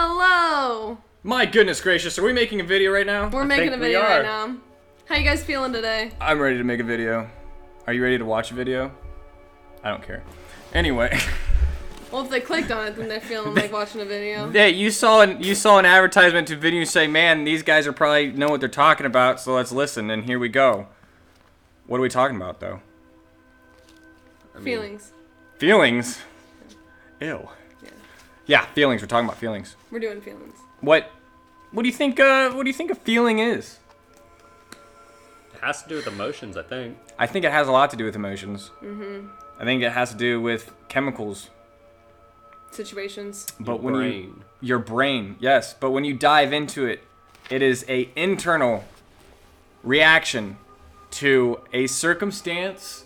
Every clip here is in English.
Hello! My goodness gracious, are we making a video right now? We're making a video right now. How you guys feeling today? I'm ready to make a video. Are you ready to watch a video? I don't care. Anyway. Well, if they clicked on it, then they're feeling like watching a video. Hey, you saw an advertisement to video say, man, these guys are probably know what they're talking about, so let's listen, and here we go. What are we talking about, though? Feelings. Feelings? Ew. Yeah, feelings. We're talking about feelings. We're doing feelings. What do you think a feeling is? It has to do with emotions, I think. I think it has a lot to do with emotions. Mm-hmm. I think it has to do with chemicals. Situations. But Brain. Your brain, yes. But when you dive into it, it is a internal reaction to a circumstance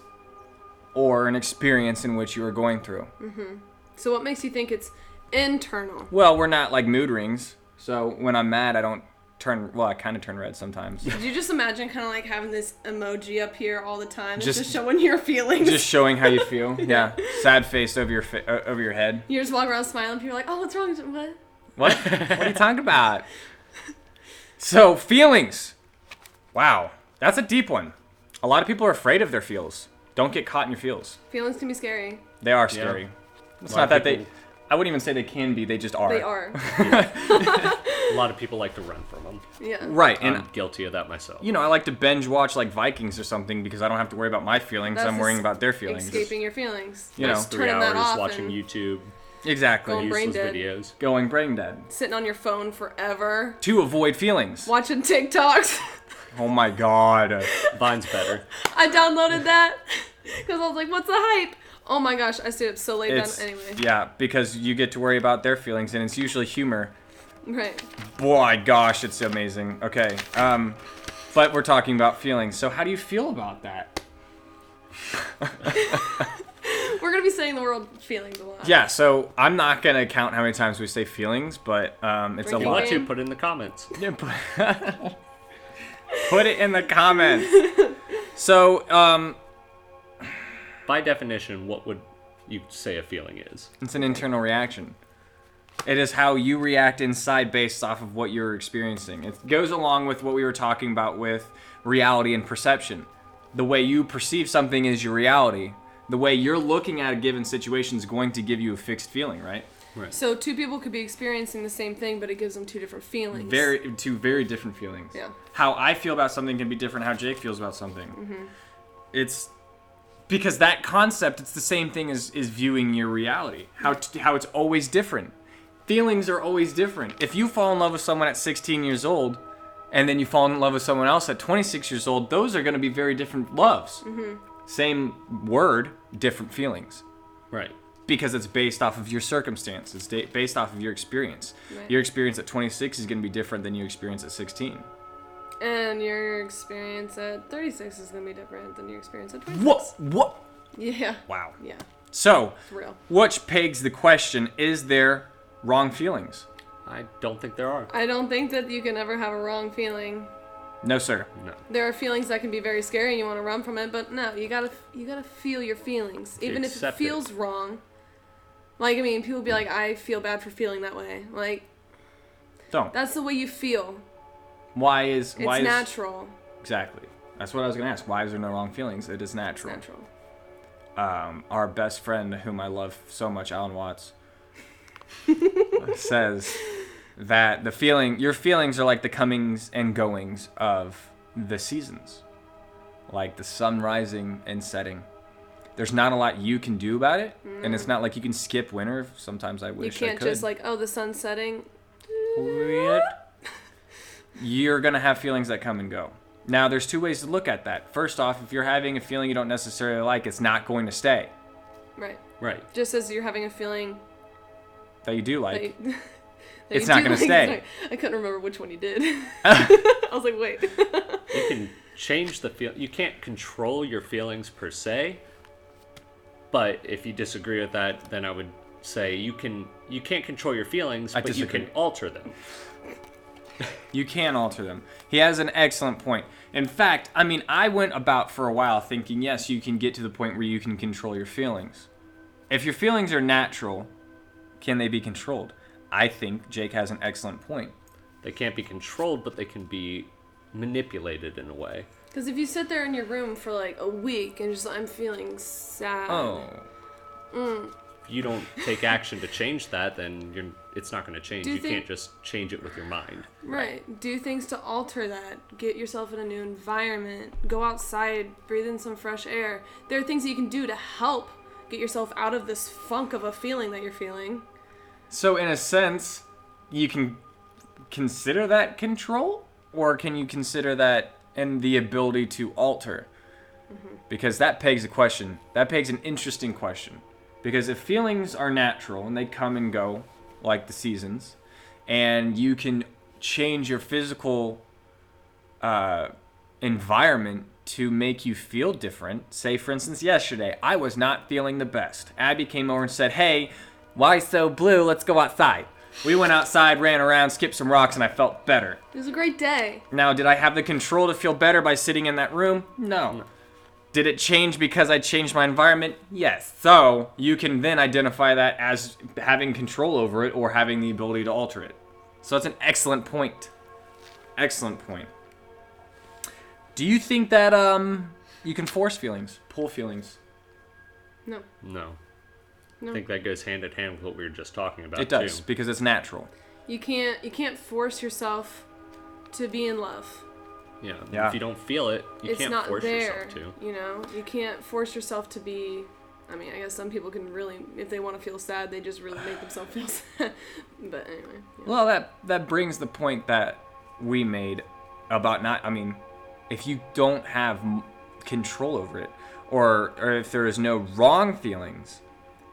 or an experience in which you are going through. Mm-hmm. So what makes you think it's internal? Well, we're not like mood rings. So when I'm mad, I don't turn, well, I kind of turn red sometimes. Did you just imagine kind of like having this emoji up here all the time? Just showing your feelings. Just showing how you feel. Yeah. Sad face over your head. You just walk around smiling, people are like, oh, what's wrong? What? What? What are you talking about? So, feelings. Wow. That's a deep one. A lot of people are afraid of their feels. Don't get caught in your feels. Feelings can be scary. They are scary. It's not that they... I wouldn't even say they can be. They just are. They are. A lot of people like to run from them. Yeah. Right. And I'm guilty of that myself. you know, I like to binge watch like Vikings or something because I don't have to worry about my feelings. That's I'm worrying about their feelings. Escaping your feelings. You know, Just 3 turning that hours off watching and YouTube, Exactly. Going brain useless dead. videos. Going brain dead. sitting on your phone forever. To avoid feelings. Watching TikToks. Oh my god. Vine's better. I downloaded that because I was like, what's the hype? Oh my gosh, I stayed up so late anyway. Yeah, because you get to worry about their feelings and it's usually humor. Right. Boy, gosh, it's amazing. Okay, but we're talking about feelings. So how do you feel about that? We're going to be saying the word feelings a lot. Yeah, so I'm not going to count how many times we say feelings, but it's a If you Drinking lot. want to, game. put it in the comments. Yeah, put it in the comments. So, By definition, what would you say a feeling is? it's an internal reaction. It is how you react inside based off of what you're experiencing. It goes along with what we were talking about with reality and perception. The way you perceive something is your reality. The way you're looking at a given situation is going to give you a fixed feeling, right? Right. So two people could be experiencing the same thing, but it gives them two different feelings. Two very different feelings. Yeah. How I feel about something can be different how Jake feels about something. Mm-hmm. It's because that concept, it's the same thing as viewing your reality. How it's always different. Feelings are always different. If you fall in love with someone at 16 years old, and then you fall in love with someone else at 26 years old, those are going to be very different loves. Mm-hmm. Same word, different feelings. Right. Because it's based off of your circumstance. It's based off of your experience. Right. Your experience at 26 is going to be different than your experience at 16. And your experience at 36 is going to be different than your experience at 26. What? Yeah. Wow. Yeah. So, It's real. which begs the question, is there wrong feelings? I don't think there are. I don't think that you can ever have a wrong feeling. No, sir. No. There are feelings that can be very scary and you want to run from it, but no, you gotta feel your feelings. Even if it Accept it. feels wrong. Like, I mean, people be like, I feel bad for feeling that way. Like, Don't. that's the way you feel. Why is It's natural. Exactly. That's what I was going to ask. Why is there no wrong feelings? It is It's natural. natural. Our best friend, whom I love so much, Alan Watts, says that your feelings are like the comings and goings of the seasons, like the sun rising and setting. There's not a lot you can do about it, and it's not like you can skip winter. Sometimes I You wish I can't could. just like, oh, the sun's setting. You're gonna have feelings that come and go. Now, there's two ways to look at that. First off, if you're having a feeling you don't necessarily like, it's not going to stay. Right. Right. Just as you're having a feeling That you do that like. you, that It's you not do gonna like. stay. Sorry, I couldn't remember which one you did. I was like, wait. You can change the feel. You can't control your feelings per se. But if you disagree with that, then I would say you can't control your feelings, I but you disagree. can alter them. You can alter them. He has an excellent point. In fact, I mean, I went about for a while thinking, yes, you can get to the point where you can control your feelings. If your feelings are natural, can they be controlled? I think Jake has an excellent point. They can't be controlled, but they can be manipulated in a way. Because if you sit there in your room for like a week and just, I'm feeling sad. Oh. If you don't take action to change that, then it's not going to change. Do you You think- can't just change it with your mind. Right. Do things to alter that. Get yourself in a new environment. Go outside. Breathe in some fresh air. There are things that you can do to help get yourself out of this funk of a feeling that you're feeling. So in a sense, you can consider that control, or can you consider that and the ability to alter? Because that pegs a question. That pegs an interesting question. Because if feelings are natural and they come and go like the seasons, and you can change your physical environment to make you feel different. Say, for instance, yesterday, I was not feeling the best. Abby came over and said, hey, why so blue? Let's go outside. We went outside, ran around, skipped some rocks, and I felt better. It was a great day. Now, did I have the control to feel better by sitting in that room? No. Did it change because I changed my environment? Yes. So, you can then identify that as having control over it or having the ability to alter it. So, that's an excellent point. Excellent point. Do you think that you can force feelings, pull feelings? No. No. No. I think that goes hand in hand with what we were just talking about. It does, too. because it's natural. You can't force yourself to be in love. Yeah. If you don't feel it, you It's can't not force there. yourself to. You know, you can't force yourself to be. I mean, I guess some people can really, if they want to feel sad, they just really make themselves feel sad. But anyway. Yeah. Well, that brings the point that we made about not. I mean, if you don't have control over it, or if there is no wrong feelings,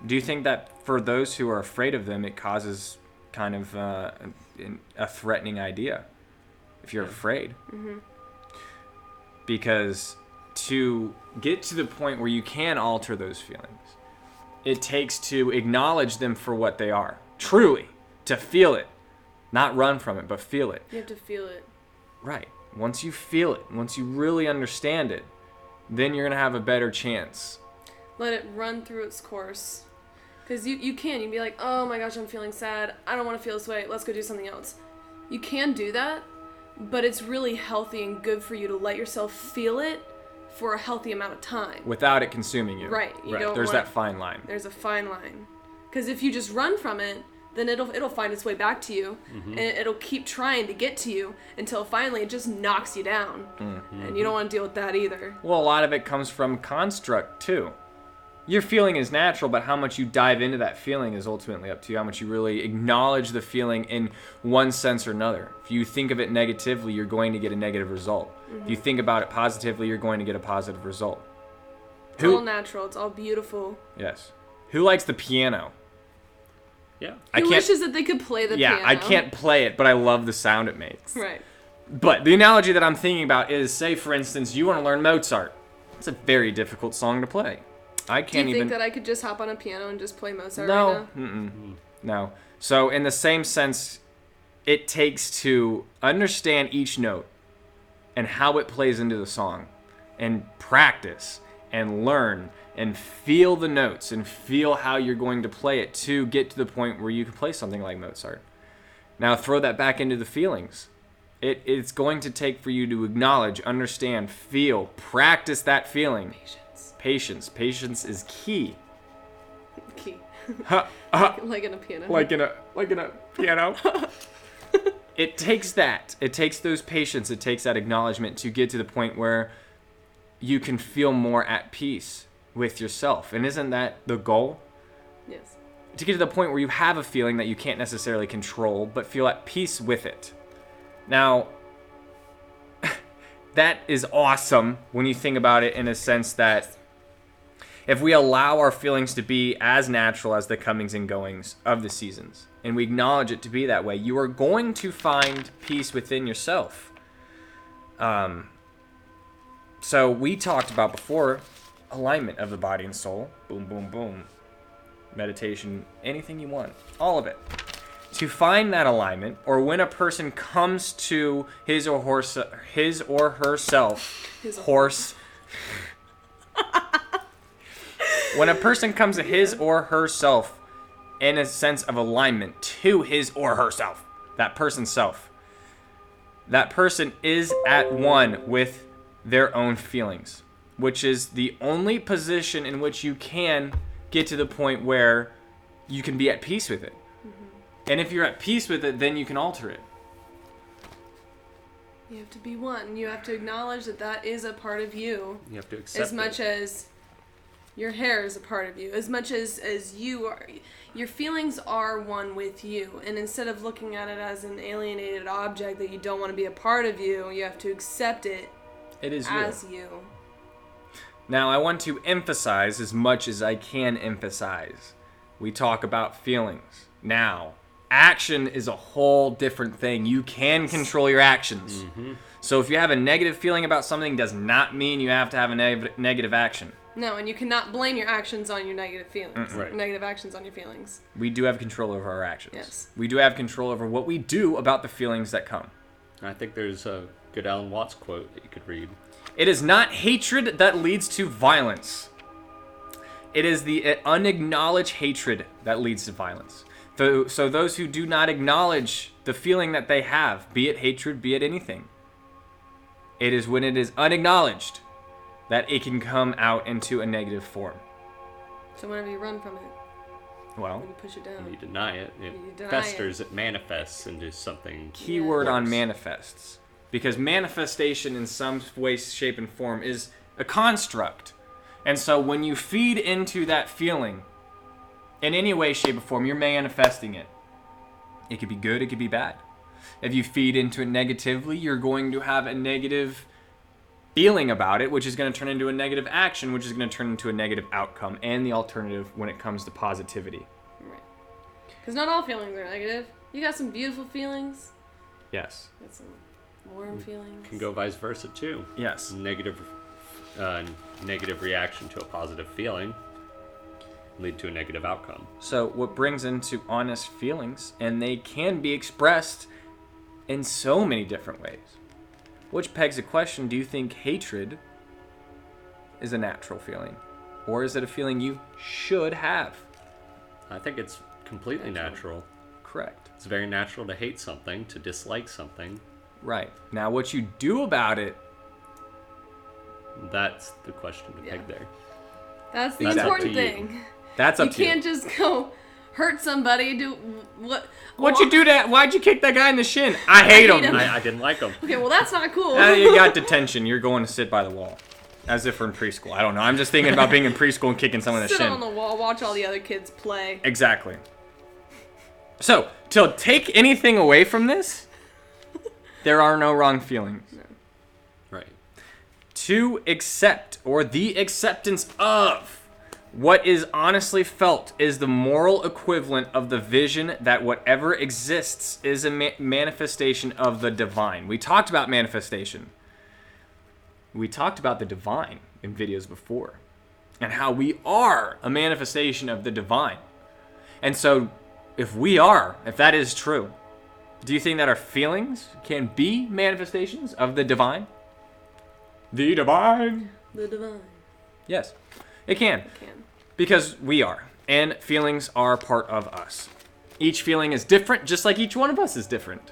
do you think that for those who are afraid of them, it causes kind of a threatening idea? If you're afraid. Mm-hmm. Because to get to the point where you can alter those feelings, it takes to acknowledge them for what they are. Truly. To feel it. Not run from it, but feel it. You have to feel it. Right. Once you feel it, once you really understand it, then you're going to have a better chance. Let it run through its course. Because you can be like, oh my gosh, I'm feeling sad. I don't want to feel this way. Let's go do something else. You can do that, but it's really healthy and good for you to let yourself feel it for a healthy amount of time. Without it consuming you. Right. You don't There's want- that fine line. There's a fine line. Because if you just run from it, then it'll find its way back to you, and it'll keep trying to get to you until finally it just knocks you down. And you don't want to deal with that either. Well, a lot of it comes from construct, too. Your feeling is natural, but how much you dive into that feeling is ultimately up to you. How much you really acknowledge the feeling in one sense or another. If you think of it negatively, you're going to get a negative result. If you think about it positively, you're going to get a positive result. It's all natural. It's all beautiful. Yes. Who likes the piano? Yeah. I Who can't. wishes that they could play the piano? I can't play it, but I love the sound it makes. Right. But the analogy that I'm thinking about is, say, for instance, you want to learn Mozart. It's a very difficult song to play. I Do can't you even. think that I could just hop on a piano and just play Mozart No. right now? No. So in the same sense, it takes to understand each note and how it plays into the song, and practice and learn and feel the notes and feel how you're going to play it to get to the point where you can play something like Mozart. Now throw that back into the feelings. It's going to take for you to acknowledge, understand, feel, practice that feeling. Patience. Patience is key. Key. Ha, Like in a piano. like in a piano. It takes that. It takes those patience. It takes that acknowledgement to get to the point where you can feel more at peace with yourself. And isn't that the goal? Yes. To get to the point where you have a feeling that you can't necessarily control, but feel at peace with it. Now, that is awesome when you think about it in a sense that if we allow our feelings to be as natural as the comings and goings of the seasons, and we acknowledge it to be that way, you are going to find peace within yourself. So we talked about before alignment of the body and soul. Boom, boom, boom. Meditation, anything you want. All of it. To find that alignment, or when a person comes to his or herself, when a person comes to his or herself in a sense of alignment to his or herself, that person's self. That person is at one with their own feelings, which is the only position in which you can get to the point where you can be at peace with it. And if you're at peace with it, then you can alter it. You have to be one. You have to acknowledge that that is a part of you. You have to accept as much it. as your hair is a part of you, as much as you are. Your feelings are one with you, and instead of looking at it as an alienated object that you don't want to be a part of you, you have to accept it It is as you. you. Now, I want to emphasize as much as I can emphasize. We talk about feelings. Now, action is a whole different thing. You can control your actions. So if you have a negative feeling about something, does not mean you have to have a negative action. No, and you cannot blame your actions on your negative feelings. Right. Negative actions on your feelings. We do have control over our actions. Yes. We do have control over what we do about the feelings that come. I think there's a good Alan Watts quote that you could read. It is not hatred that leads to violence. It is the unacknowledged hatred that leads to violence. So those who do not acknowledge the feeling that they have, be it hatred, be it anything, it is when it is unacknowledged that it can come out into a negative form. So whenever you run from it, Well, when you push it down. When you deny it, it You deny festers, it manifests into something. keyword on worse. manifests. Because manifestation in some way, shape, and form is a construct. And so when you feed into that feeling, in any way, shape, or form, you're manifesting it. It could be good, it could be bad. If you feed into it negatively, you're going to have a negative feeling about it, which is going to turn into a negative action, which is going to turn into a negative outcome, and the alternative when it comes to positivity. Right. Because not all feelings are negative. You got some beautiful feelings. Yes. Got some warm feelings. Can go vice versa too. Yes. Negative reaction to a positive feeling lead to a negative outcome. So what brings into honest feelings, and they can be expressed in so many different ways. Which pegs the question, do you think hatred is a natural feeling? Or is it a feeling you should have? I think it's completely natural. Correct. It's very natural to hate something, to dislike something. Right. Now what you do about it, That's the question to Yeah. peg there. That's the That's up important to you. thing. that's up You to can't you. just go hurt somebody. Do what? What'd you do to, why'd you kick that guy in the shin? I hate hate him. him. I didn't like them. Okay, well that's not cool. You got detention. You're going to sit by the wall. As if we're in preschool. I don't know. I'm just thinking about being in preschool and kicking someone in the Sit shin. on the wall, watch all the other kids play. Exactly. So, to take anything away from this, there are no wrong feelings. Right. To accept, or the acceptance of, what is honestly felt is the moral equivalent of the vision that whatever exists is a manifestation of the divine. We talked about manifestation. We talked about the divine in videos before, and how we are a manifestation of the divine. And so, if that is true, do you think that our feelings can be manifestations of the divine? The divine. The divine Yes, it can. can. Because we are. And feelings are part of us. Each feeling is different, just like each one of us is different.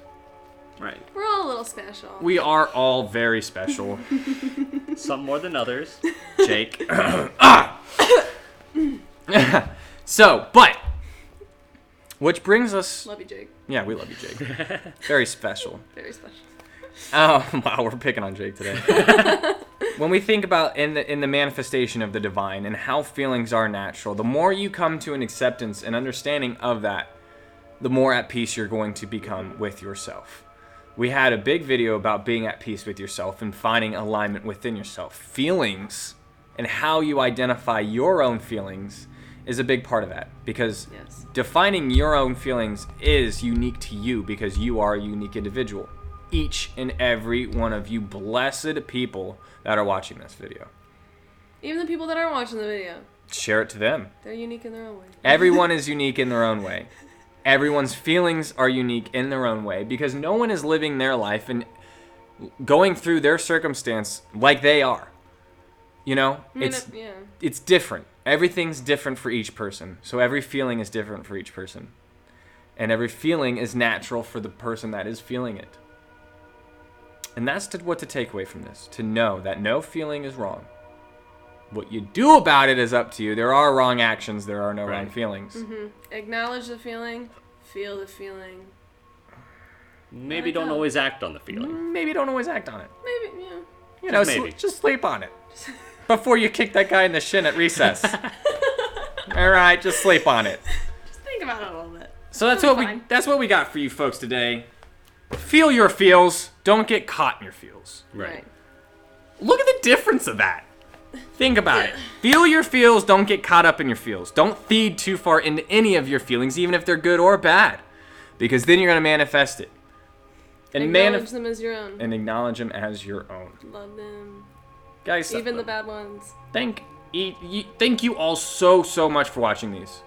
Right. We're all a little special. We are all very special. Some more than others. Jake. But, which brings us... Love you, Jake. Yeah, we love you, Jake. Very special. Very special. Oh, wow, we're picking on Jake today. When we think about in the manifestation of the divine and how feelings are natural, the more you come to an acceptance and understanding of that, the more at peace you're going to become with yourself. We had a big video about being at peace with yourself and finding alignment within yourself. Feelings and how you identify your own feelings is a big part of that, because Yes. defining your own feelings is unique to you because you are a unique individual. Each and every one of you blessed people that are watching this video. Even the people that aren't watching the video, Share it to them. they're unique in their own way. Everyone is unique in their own way. Everyone's feelings are unique in their own way because no one is living their life and going through their circumstance like they are. You know, I mean, it's yeah. it's different. Everything's different for each person. So every feeling is different for each person. And every feeling is natural for the person that is feeling it. And that's what to take away from this. To know that no feeling is wrong. What you do about it is up to you. There are wrong actions. There are no wrong feelings. Acknowledge the feeling. Feel the feeling. Maybe don't always act on the feeling. Maybe don't always act on it. Maybe, yeah. You know, maybe. just sleep on it. Before you kick that guy in the shin at recess. All right, just sleep on it. Just think about it a little bit. So that's It'll what be fine. that's what we got for you folks today. Feel your feels. Don't get caught in your feels. Right. Look at the difference of that. Think about it. Feel your feels. Don't get caught up in your feels. Don't feed too far into any of your feelings, even if they're good or bad, because then you're gonna manifest it. And Acknowledge them as your own. and acknowledge them as your own. Love them. Guys, Even the bad ones. thank you all so much for watching these.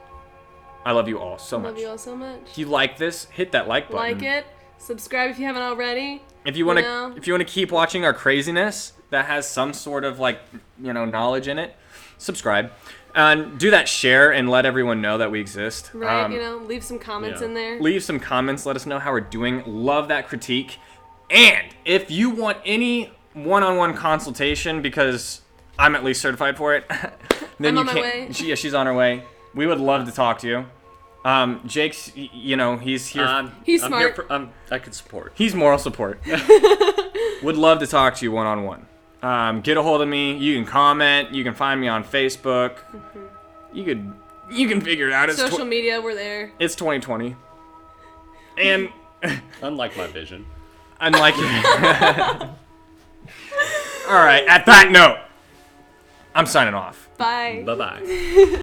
I love you all so much. Love you all so much. If you like this, hit that like button. Like it. Subscribe if you haven't already. If you want to, know? if you want to keep watching our craziness that has some sort of knowledge in it, subscribe and do that share and let everyone know that we exist. Right, leave some comments yeah. in there. Leave some comments. Let us know how we're doing. Love that critique. And if you want any one-on-one consultation, because I'm at least certified for it, then I'm you on my can. way. She's on her way. We would love to talk to you. Jake's, he's here. He's I'm smart. Here for, I can support. He's moral support. Would love to talk to you one-on-one. Get a hold of me. You can comment. You can find me on Facebook. You can figure it out. It's Social media, we're there. It's 2020, and Unlike my vision. unlike all right. At that note, I'm signing off. Bye. Bye-bye.